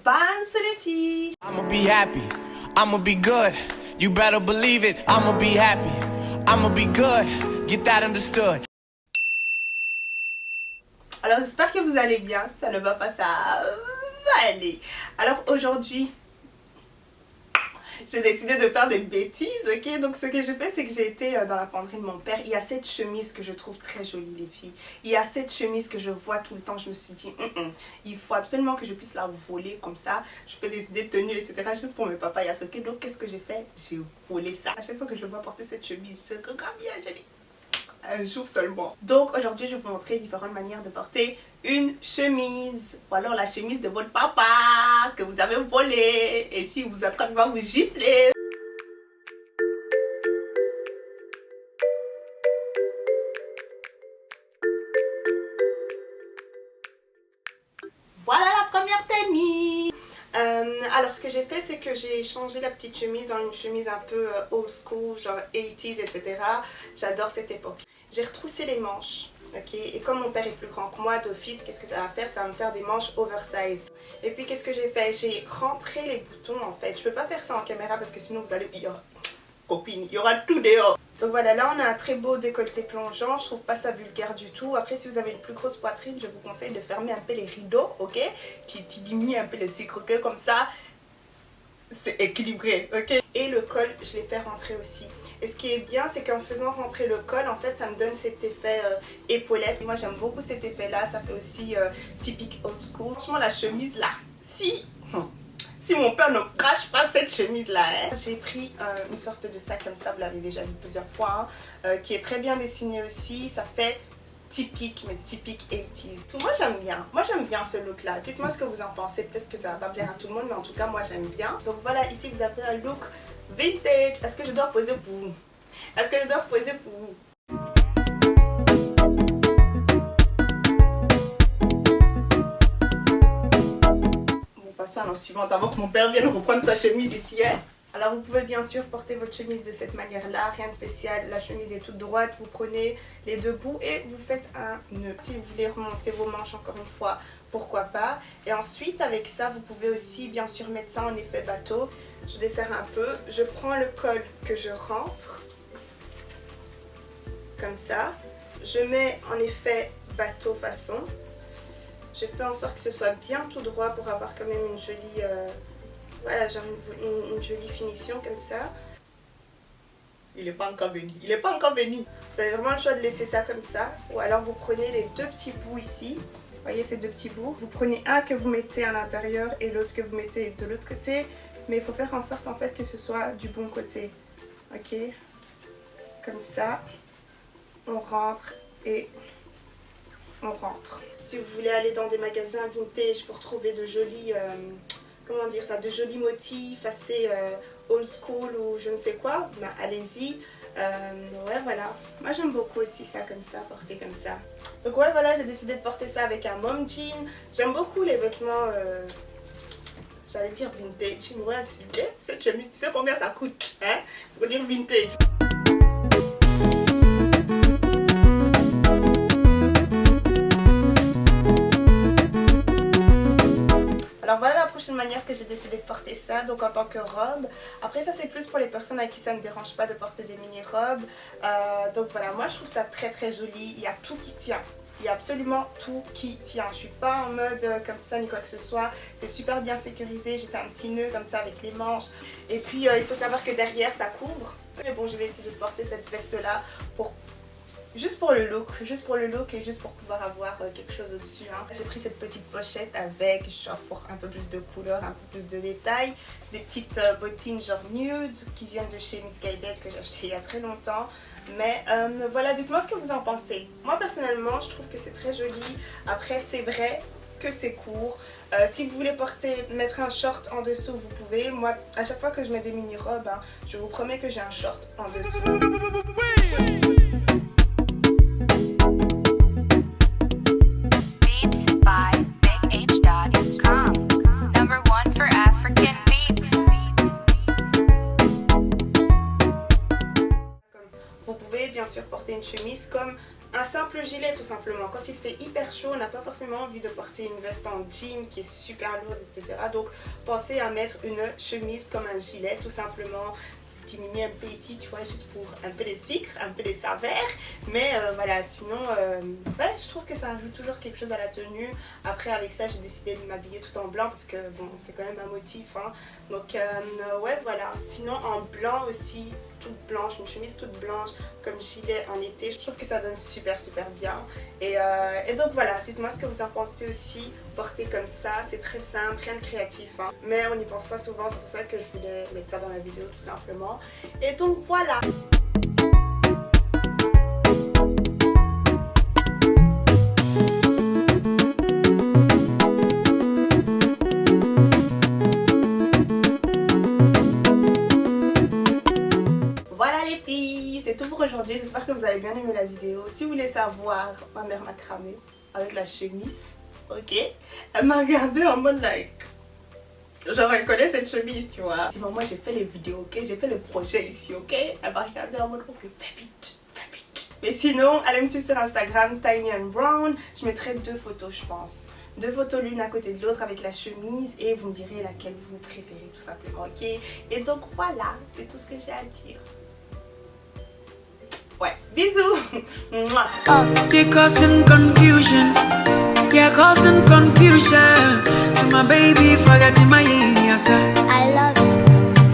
Bounce les filles. I'ma be happy, I'ma be good. You better believe it, I'ma be happy, I'ma be good. Get that understood. Alors j'espère que vous allez bien, ça ne va pas, ça va aller. Alors aujourd'hui, j'ai décidé de faire des bêtises, ok? Donc ce que j'ai fait, c'est que j'ai été dans la penderie de mon père. Il y a cette chemise que je trouve très jolie, les filles. Il y a cette chemise que je vois tout le temps. Je me suis dit, il faut absolument que je puisse la voler comme ça. Je fais des idées de tenue, etc. juste pour mes papayas, ok? Donc qu'est-ce que j'ai fait? J'ai volé ça. À chaque fois que je le vois porter cette chemise, je dis, regarde bien, jolie. Un jour seulement. Donc aujourd'hui je vais vous montrer différentes manières de porter une chemise, ou alors la chemise de votre papa que vous avez volée, et si vous attrapez, il va vous gifler. Voilà la première tenue. Alors ce que j'ai fait, c'est que j'ai changé la petite chemise en une chemise un peu old school, genre 80s, etc. J'adore cette époque. J'ai retroussé les manches, ok? Et comme mon père est plus grand que moi d'office, qu'est-ce que ça va faire? Ça va me faire des manches oversized. Et puis qu'est-ce que j'ai fait? J'ai rentré les boutons en fait. Je peux pas faire ça en caméra parce que sinon vous allez... Copine, il y aura tout dehors. Donc voilà, là on a un très beau décolleté plongeant. Je trouve pas ça vulgaire du tout. Après, si vous avez une plus grosse poitrine, je vous conseille de fermer un peu les rideaux, ok? Qui diminue un peu le sucre comme ça. C'est équilibré, ok? Et le col, je l'ai fait rentrer aussi. Et ce qui est bien, c'est qu'en faisant rentrer le col, en fait, ça me donne cet effet épaulette. Moi, j'aime beaucoup cet effet-là. Ça fait aussi typique old school. Franchement, la chemise là, si mon père ne crache pas cette chemise là, hein. J'ai pris une sorte de sac comme ça, vous l'avez déjà vu plusieurs fois, hein, qui est très bien dessiné aussi. Ça fait typique, mais typique 80s. Moi j'aime bien ce look là. Dites-moi ce que vous en pensez. Peut-être que ça va pas plaire à tout le monde, mais en tout cas moi j'aime bien. Donc voilà, ici vous avez un look vintage. Est-ce que je dois poser pour vous? Est-ce que je dois poser pour vous? Passons à la suivante avant que mon père vienne reprendre sa chemise ici, hein. Alors vous pouvez bien sûr porter votre chemise de cette manière là, rien de spécial. La chemise est toute droite, vous prenez les deux bouts et vous faites un nœud. Si vous voulez remonter vos manches encore une fois, pourquoi pas. Et ensuite avec ça vous pouvez aussi bien sûr mettre ça en effet bateau. Je desserre un peu, je prends le col que je rentre comme ça, je mets en effet bateau façon. Je fais en sorte que ce soit bien tout droit pour avoir quand même une jolie, voilà, genre une jolie finition comme ça. Il n'est pas encore venu, il n'est pas encore venu. Vous avez vraiment le choix de laisser ça comme ça. Ou alors vous prenez les deux petits bouts ici. Vous voyez ces deux petits bouts. Vous prenez un que vous mettez à l'intérieur et l'autre que vous mettez de l'autre côté. Mais il faut faire en sorte en fait que ce soit du bon côté. Ok? Comme ça. On rentre et... on rentre. Si vous voulez aller dans des magasins vintage pour trouver de jolis, comment dire ça, de jolis motifs assez old school ou je ne sais quoi, ben allez-y. Ouais voilà, moi j'aime beaucoup aussi ça comme ça, porter comme ça. Donc ouais voilà, j'ai décidé de porter ça avec un mom jean. J'aime beaucoup les vêtements, j'allais dire vintage. Ouais, c'est bien cette chemise, tu sais combien ça coûte, hein, pour dire vintage. Alors voilà la prochaine manière que j'ai décidé de porter ça, donc en tant que robe. Après ça c'est plus pour les personnes à qui ça ne dérange pas de porter des mini-robes. Donc voilà, moi je trouve ça très très joli, il y a tout qui tient. Il y a absolument tout qui tient. Je suis pas en mode comme ça ni quoi que ce soit. C'est super bien sécurisé, j'ai fait un petit nœud comme ça avec les manches. Et puis il faut savoir que derrière ça couvre. Mais bon, j'ai décidé de porter cette veste là pour... juste pour le look et juste pour pouvoir avoir quelque chose au-dessus, hein. J'ai pris cette petite pochette avec, genre pour un peu plus de couleur, un peu plus de détails. Des petites bottines genre nude qui viennent de chez Missguided que j'ai acheté il y a très longtemps. Mais voilà, dites-moi ce que vous en pensez. Moi personnellement, je trouve que c'est très joli. Après, c'est vrai que c'est court. Si vous voulez mettre un short en dessous, vous pouvez. Moi, à chaque fois que je mets des mini-robes, hein, je vous promets que j'ai un short en dessous. Vous pouvez bien sûr porter une chemise comme un simple gilet tout simplement. Quand il fait hyper chaud, on n'a pas forcément envie de porter une veste en jean qui est super lourde, etc. Donc pensez à mettre une chemise comme un gilet tout simplement. Diminuer un peu ici, tu vois, juste pour un peu de sucre, un peu de saveur. Mais voilà, sinon, ouais, je trouve que ça ajoute toujours quelque chose à la tenue. Après, avec ça, j'ai décidé de m'habiller tout en blanc parce que, bon, c'est quand même un motif. Hein. Donc, ouais, voilà. Sinon, en blanc aussi, toute blanche, une chemise toute blanche comme gilet en été, je trouve que ça donne super bien. Et donc voilà, dites-moi ce que vous en pensez aussi. Porter comme ça, c'est très simple, rien de créatif, hein. Mais on n'y pense pas souvent, c'est pour ça que je voulais mettre ça dans la vidéo tout simplement. Et donc voilà. C'est tout pour aujourd'hui, j'espère que vous avez bien aimé la vidéo. Si vous voulez savoir, ma mère m'a cramé avec la chemise, ok. Elle m'a regardé en mode like, genre elle connaît cette chemise, tu vois. Sinon moi j'ai fait les vidéos, ok, j'ai fait le projet ici, ok. Elle m'a regardé en mode ok, fais vite. Mais sinon, allez me suivre sur Instagram, Tiny and Brown. Je mettrai 2 photos, je pense. 2 photos l'une à côté de l'autre avec la chemise et vous me direz laquelle vous préférez tout simplement, ok. Et donc voilà, c'est tout ce que j'ai à dire. Ouais, bisous. They're causing confusion. Yeah, causing confusion. So my baby forgetting my alias. I love you.